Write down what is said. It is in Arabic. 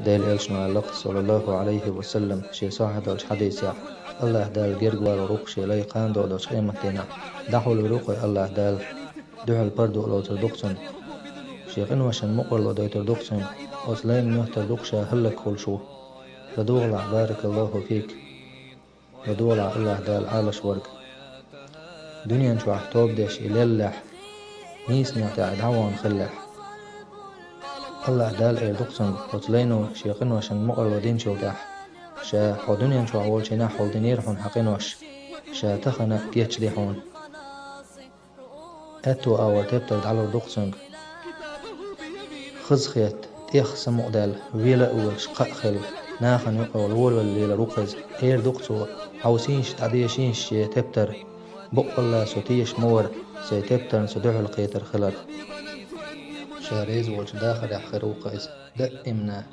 ديل إلشنا علق صلى الله عليه وسلم شي صاحد الحديث يا الله دال جرجوار روق شي لا يقان دولش قيمتنا دحول روق الله دال دعل بردو لو تردقسن شي قنوشن مقر لو دي تردقسن وسلين نه تردقشا هلك كل شو ردوغلا بارك الله فيك ردوغلا الله دال عالش ورق دنيا شو توب دش إلالح نيس نعتع دعوان خلح الله دال دقسن وتلينو شيقن وشن مقر ودين شو داح شا حودنيا شو عول شنا حول دينير حون حقينوش شا تخنا كيتش دي حون أتو أو تبتر على دقسن خزخيت تيخ سمو دال ويلا أول شقق خل ناخن يقول ول والليل رقز دقسو عوسينش تعديشينش تبتر بق الله سوتيش مور سيتبتر سدوح القيتر خلر شاريز والش داخل يحخر وقز دائمنا